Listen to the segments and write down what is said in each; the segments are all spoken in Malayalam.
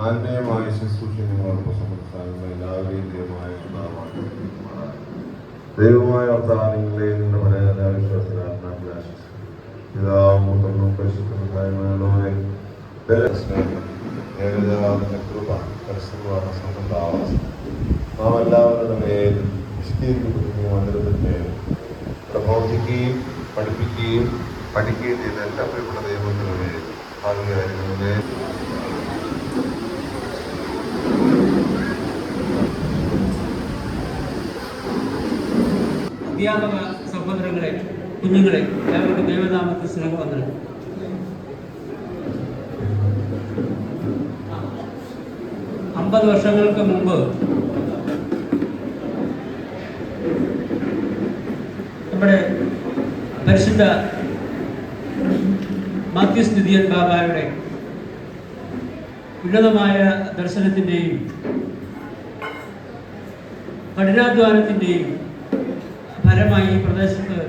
ആത്മീയമായ ശുശ്രൂഷകളോടൊപ്പം സംബന്ധിച്ചാലുള്ള എല്ലാവരെയും ദൈവമായ അവതാരങ്ങളെ നിങ്ങളുടെ പഴയ വിശ്വാസത്തിൽ ആശിക്കുന്നു. പിതാവും പുത്രനും പരിശുദ്ധനുമായ ഏകജാതന്റെ കൃപ പരസ്പരമാണ് സംബന്ധാവാസം നാം എല്ലാവരുടെ മേൽ വിശദീകരിക്കപ്പെടുകയും മന്ദിരത്തിന്റെ മേൽ പ്രബോധിക്കുകയും പഠിപ്പിക്കുകയും പഠിക്കുകയും ചെയ്ത എല്ലാ പ്രിയപ്പെട്ട ദൈവങ്ങളുടെ മേൽ ഭാവികാര്യങ്ങളുടെ മേൽ അധ്യാപക സഹോദരങ്ങളെ, കുഞ്ഞുങ്ങളെ, എല്ലാവർക്കും ദൈവനാമത്തിൽ സ്നേഹവന്ദനം. അമ്പത് വർഷങ്ങൾക്ക് മുമ്പ് നമ്മുടെ പരിശുദ്ധ മാത്യൂസ് നിധിയൻ ബാബായുടെ ഉന്നതമായ ദർശനത്തിൻ്റെയും കഠിനാധ്വാനത്തിൻ്റെയും ഫലമായി ഈ പ്രദേശത്ത്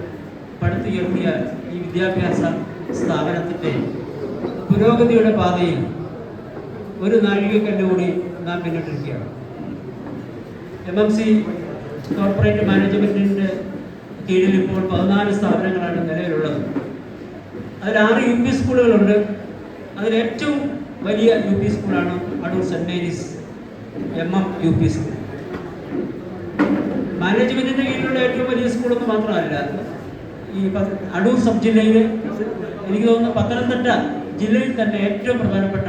പടുത്തുയർത്തിയ ഈ വിദ്യാഭ്യാസ സ്ഥാപനത്തിൻ്റെ പുരോഗതിയുടെ പാതയിൽ ഒരു നാഴികക്കല്ലുകൂടി നാം പിന്നിട്ടിരിക്കുകയാണ്. MMC കോർപ്പറേറ്റ് മാനേജ്മെൻറ്റിൻ്റെ കീഴിൽ ഇപ്പോൾ 14 സ്ഥാപനങ്ങളാണ് നിലവിലുള്ളത്. അതിൽ 6 UP സ്കൂളുകളുണ്ട്. അതിലേറ്റവും വലിയ UP സ്കൂളാണ് Adoor saint Mary's UP school. മാനേജ്മെൻറ്റിൻ്റെ കീഴിലുള്ള ഏറ്റവും വലിയ സ്കൂളൊന്നും മാത്രമല്ല, ഈ അടൂർ സബ് ജില്ലയിൽ എനിക്ക് തോന്നുന്നു പത്തനംതിട്ട ജില്ലയിൽ തന്നെ ഏറ്റവും പ്രധാനപ്പെട്ട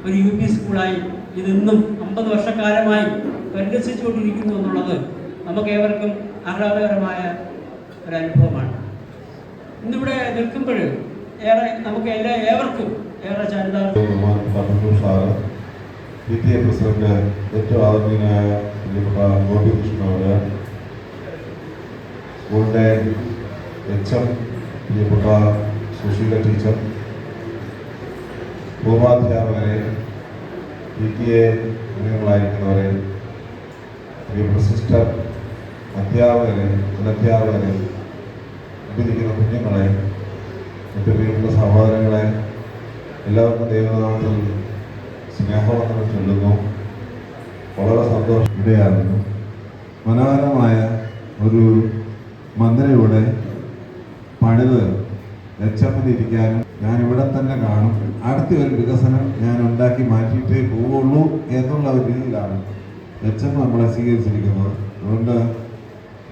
ഒരു UP സ്കൂളായി ഇതിന്നും 50 വർഷക്കാലമായി പരിരക്ഷിച്ചുകൊണ്ടിരിക്കുന്നു എന്നുള്ളത് നമുക്ക് ഏവർക്കും ആഹ്ലാദകരമായ ഒരനുഭവമാണ്. ഇന്നിവിടെ നിൽക്കുമ്പോൾ നമുക്ക് ഏവർക്കും ഏറെ ചരിതാർത്ഥ PTA പ്രസിഡന്റ് ഏറ്റവും ആദരണീയനായ ഗോപി കൃഷ്ണനോട്, സ്കൂളിൻ്റെ HM പ്രിയപ്പെട്ട സുശീല ടീച്ചർ, പൂർവാധ്യാപകരെ, PTA അംഗങ്ങളായിരിക്കുന്നവരെ, പ്രിയപ്പെട്ട സിസ്റ്റർ, അധ്യാപകരെ, അനധ്യാപകരെ, ഇരിക്കുന്ന കുഞ്ഞുങ്ങളെ, മറ്റു പ്രിയപ്പെട്ട സഹോദരങ്ങളെ, എല്ലാവർക്കും ദൈവനാമത്തിൽ സ്നേഹവന്ദനം ചൊല്ലുന്നു. വളരെ സന്തോഷം. ഇടയാകുന്നു മനോഹരമായ ഒരു മന്ദിരം ഇവിടെ പണിത് ലക്ഷമിരിക്കാനും ഞാൻ ഇവിടെ തന്നെ കാണും. അടുത്ത ഒരു വികസനം ഞാൻ ഉണ്ടാക്കി മാറ്റിയിട്ടേ പോവുള്ളൂ എന്നുള്ള ഒരു രീതിയിലാണ് HM നമ്മളെ സ്വീകരിച്ചിരിക്കുന്നത്. അതുകൊണ്ട്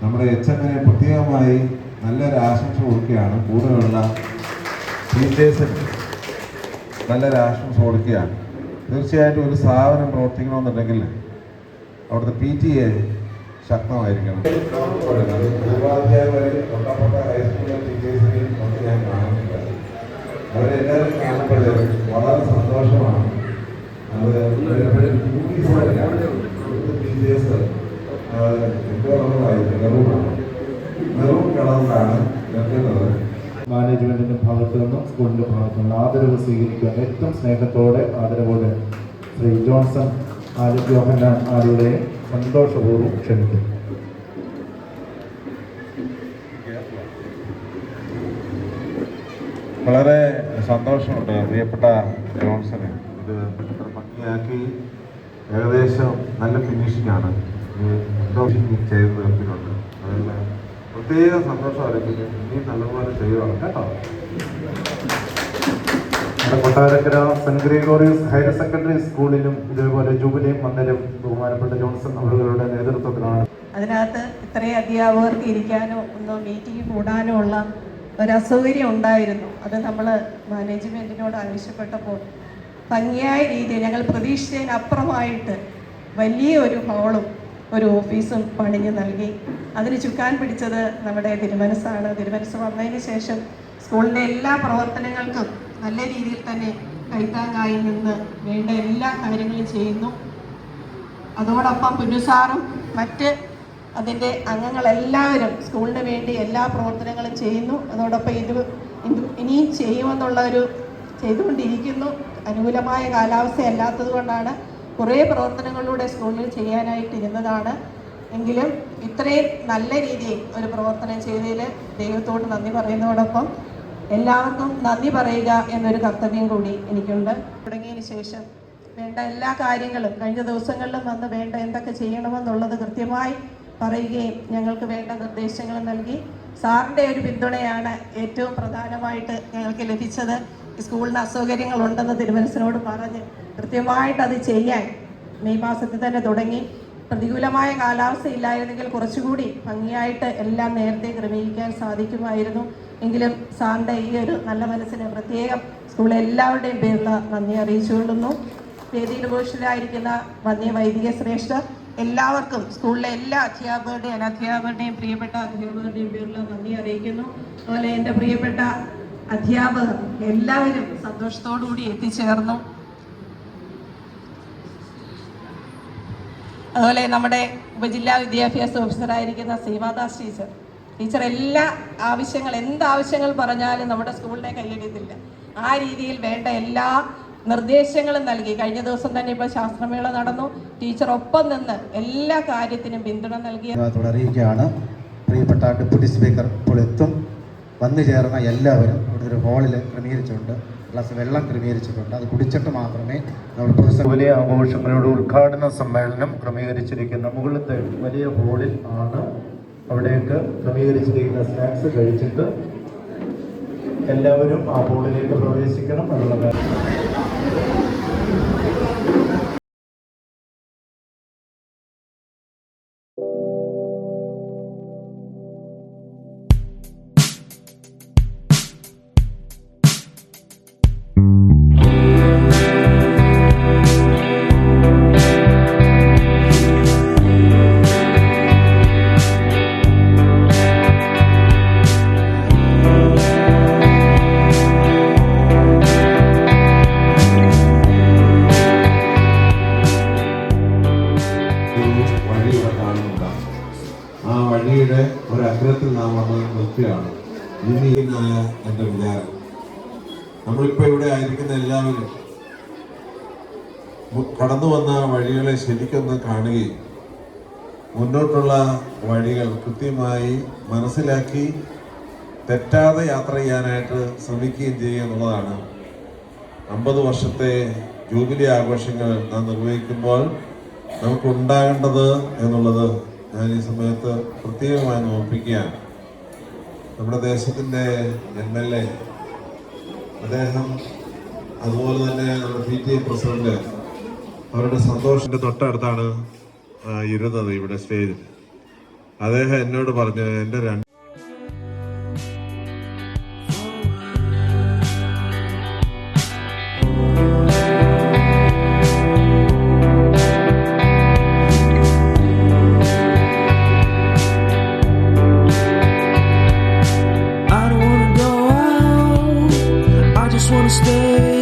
നമ്മുടെ HMനെ പ്രത്യേകമായി നല്ലൊരു ആശംസ കൊടുക്കുകയാണ്. കൂടെയുള്ള ടീച്ചേഴ്സ് നല്ലൊരു ആശംസ കൊടുക്കുകയാണ്. തീർച്ചയായിട്ടും ഒരു സ്ഥാപനം പ്രവർത്തിക്കണമെന്നുണ്ടെങ്കിൽ അവിടുത്തെ PTA ശക്തമായിരിക്കണം. പൂർവാധ്യാപകരെ തൊട്ടപ്പുറത്ത ഹൈസ്കൂളിലെ ടീച്ചേഴ്സിനെയും ഒക്കെ ഞാൻ കാണുന്നില്ല. അവരെല്ലാവരും കാണുമ്പോഴേ വളരെ സന്തോഷമാണ്. അത് ടീച്ചേഴ്സ് മെറൂൺ കളറിലാണ് നിൽക്കുന്നത്. മാനേജ്മെന്റിന്റെ ഭാഗത്തു നിന്നും സ്കൂളിന്റെ ഭാഗത്തു നിന്നും ആദരവ് സ്വീകരിക്കാൻ ഏറ്റവും സ്നേഹത്തോടെ ആദരവോടെ ശ്രീ ജോൺസൺ യോഹന്നാൻ ആരുടെ സന്തോഷപൂർവ്വം ക്ഷണിക്കും. വളരെ സന്തോഷമുണ്ട് പ്രിയപ്പെട്ട ജോൺസന്. ഇത് ഇത്ര ഭംഗിയാക്കി ഏകദേശം നല്ല ഫിനിഷിംഗാണ് ചെയ്ത് തീർത്തിട്ടുണ്ട്. അതിൽ പ്രത്യേക സന്തോഷമായിരിക്കും. ഇനി നല്ലപോലെ ചെയ്യുവാണ് കേട്ടോ. Kottarakkara saint Gregorios higher secondary സ്കൂളിലും ഇതേപോലെ ജൂബിലി മന്ദിരം ബഹുമാനപ്പെട്ട ജോൺസൺ അവരുടെ നേതൃത്വത്തിലാണ്. അതിനകത്ത് ഇത്രയും അധ്യാപകർക്ക് ഇരിക്കാനോ ഒന്നോ മീറ്റിംഗ് കൂടാനോ ഉള്ള ഒരു അസൗകര്യം ഉണ്ടായിരുന്നു. അത് നമ്മൾ മാനേജ്മെൻറ്റിനോട് ആവശ്യപ്പെട്ടപ്പോൾ ഭംഗിയായ രീതിയിൽ ഞങ്ങൾ പ്രതീക്ഷിച്ചതിനപ്പുറമായിട്ട് വലിയ ഒരു ഹാളും ഒരു ഓഫീസും പണിഞ്ഞ് നൽകി. അതിന് ചുക്കാൻ പിടിച്ചത് നമ്മുടെ തിരുമനസ്സാണ്. തിരുമനസ് വന്നതിന് ശേഷം സ്കൂളിൻ്റെ എല്ലാ പ്രവർത്തനങ്ങൾക്കും നല്ല രീതിയിൽ തന്നെ കൈത്താങ്ങായി നിന്ന് വേണ്ട എല്ലാ കാര്യങ്ങളും ചെയ്യുന്നു. അതോടൊപ്പം പുന്നുസാറും മറ്റ് അതിൻ്റെ അംഗങ്ങളെല്ലാവരും സ്കൂളിന് വേണ്ടി എല്ലാ പ്രവർത്തനങ്ങളും ചെയ്യുന്നു. അതോടൊപ്പം ഇനിയും ചെയ്യുമെന്നുള്ളൊരു ചെയ്തുകൊണ്ടിരിക്കുന്നു. അനുകൂലമായ കാലാവസ്ഥ അല്ലാത്തത് കൊണ്ടാണ് കുറേ പ്രവർത്തനങ്ങളിലൂടെ സ്കൂളിൽ ചെയ്യാനായിട്ടിരുന്നതാണ്. എങ്കിലും ഇത്രയും നല്ല രീതിയിൽ ഒരു പ്രവർത്തനം ചെയ്തതിൽ ദൈവത്തോട് നന്ദി പറയുന്നതോടൊപ്പം എല്ലാവർക്കും നന്ദി പറയുക എന്നൊരു കർത്തവ്യം കൂടി എനിക്കുണ്ട്. തുടങ്ങിയതിന് ശേഷം വേണ്ട എല്ലാ കാര്യങ്ങളും കഴിഞ്ഞ ദിവസങ്ങളിലും വന്ന് വേണ്ട എന്തൊക്കെ ചെയ്യണമെന്നുള്ളത് കൃത്യമായി പറയുകയും ഞങ്ങൾക്ക് വേണ്ട നിർദ്ദേശങ്ങൾ നൽകി. സാറിൻ്റെ ഒരു പിന്തുണയാണ് ഏറ്റവും പ്രധാനമായിട്ട് ഞങ്ങൾക്ക് ലഭിച്ചത്. സ്കൂളിന് അസൗകര്യങ്ങളുണ്ടെന്ന് തിരുമനസിനോട് പറഞ്ഞ് കൃത്യമായിട്ട് അത് ചെയ്യാൻ മെയ് മാസത്തിൽ തന്നെ തുടങ്ങി. പ്രതികൂലമായ കാലാവസ്ഥ ഇല്ലായിരുന്നെങ്കിൽ കുറച്ചുകൂടി ഭംഗിയായിട്ട് എല്ലാം നേരത്തെ ക്രമീകരിക്കാൻ സാധിക്കുമായിരുന്നു. എങ്കിലും സാറിൻ്റെ ഈ ഒരു നല്ല മനസ്സിന് പ്രത്യേകം സ്കൂളിലെ എല്ലാവരുടെയും പേരിൽ നന്ദി അറിയിച്ചുകൊള്ളുന്നു. വേദിയിൽ ഉപേക്ഷിതരായിരിക്കുന്ന വന്യ വൈദിക ശ്രേഷ്ഠർ എല്ലാവർക്കും സ്കൂളിലെ എല്ലാ അധ്യാപകരുടെയും അനധ്യാപകരുടെയും പ്രിയപ്പെട്ട അധ്യാപകരുടെയും പേരിൽ നന്ദി അറിയിക്കുന്നു. അതുപോലെ എൻ്റെ പ്രിയപ്പെട്ട അധ്യാപകർ എല്ലാവരും സന്തോഷത്തോടുകൂടി എത്തിച്ചേർന്നു. അതുപോലെ നമ്മുടെ ഉപജില്ലാ വിദ്യാഭ്യാസ ഓഫീസറായിരിക്കുന്ന ശ്രീമാദാസ് ടീച്ചർ എല്ലാ എന്താവശ്യങ്ങൾ പറഞ്ഞാലും നമ്മുടെ സ്കൂളിനെ കൈയടിയത്തില്ല. ആ രീതിയിൽ വേണ്ട എല്ലാ നിർദ്ദേശങ്ങളും നൽകി. കഴിഞ്ഞ ദിവസം തന്നെ ഇപ്പോൾ ശാസ്ത്രമേള നടന്നു. ടീച്ചർ ഒപ്പം നിന്ന് എല്ലാ കാര്യത്തിനും പിന്തുണ നൽകി. അറിയിക്കുകയാണ്. പ്രിയപ്പെട്ട ഡെപ്യൂട്ടി സ്പീക്കർ ഇപ്പോൾ എത്തും. വന്നു ചേർന്ന എല്ലാവരും ഇവിടെ ഒരു ഹാളിൽ ക്രമീകരിച്ചിട്ടുണ്ട്. ഗ്ലാസ് വെള്ളം ക്രമീകരിച്ചിട്ടുണ്ട്. അത് കുടിച്ചിട്ട് മാത്രമേ നമ്മൾ വലിയ ആഘോഷങ്ങളുടെ ഉദ്ഘാടന സമ്മേളനം ക്രമീകരിച്ചിരിക്കുന്ന മുകളിലത്തെ വലിയ ഹാളിൽ ആണ്. അവിടേക്ക് ക്രമീകരിച്ചിരിക്കുന്ന സ്നാക്സ് കഴിച്ചിട്ട് എല്ലാവരും ആ ഹാളിലേക്ക് പ്രവേശിക്കണം എന്നുള്ളത്. ആ വഴിയുടെ ഒരഗ്രത്തിൽ നാം വന്ന് നിൽക്കുകയാണ്. ഇനിയായ എൻ്റെ വിചാരം, നമ്മളിപ്പോൾ ഇവിടെ ആയിരിക്കുന്ന എല്ലാവരും കടന്നു വന്ന വഴികളെ ശരിക്കൊന്ന് കാണുകയും മുന്നോട്ടുള്ള വഴികൾ കൃത്യമായി മനസ്സിലാക്കി തെറ്റാതെ യാത്ര ചെയ്യാനായിട്ട് ശ്രമിക്കുകയും ചെയ്യുക എന്നുള്ളതാണ് 50 വർഷത്തെ ജൂബിലി ആഘോഷങ്ങൾ നാം നിർവഹിക്കുമ്പോൾ നമുക്കുണ്ടാകേണ്ടത് എന്നുള്ളത് ഞാൻ ഈ സമയത്ത് പ്രത്യേകമായി ഓർമ്മിപ്പിക്കുകയാണ്. നമ്മുടെ ദേശത്തിൻ്റെ MLA അദ്ദേഹം, അതുപോലെ തന്നെ നമ്മുടെ PTA പ്രസിഡന്റ്, അവരുടെ സന്തോഷത്തിൻ്റെ തൊട്ടടുത്താണ് ഇരുന്നത് ഇവിടെ സ്റ്റേജിൽ. അദ്ദേഹം എന്നോട് പറഞ്ഞു, എൻ്റെ stay.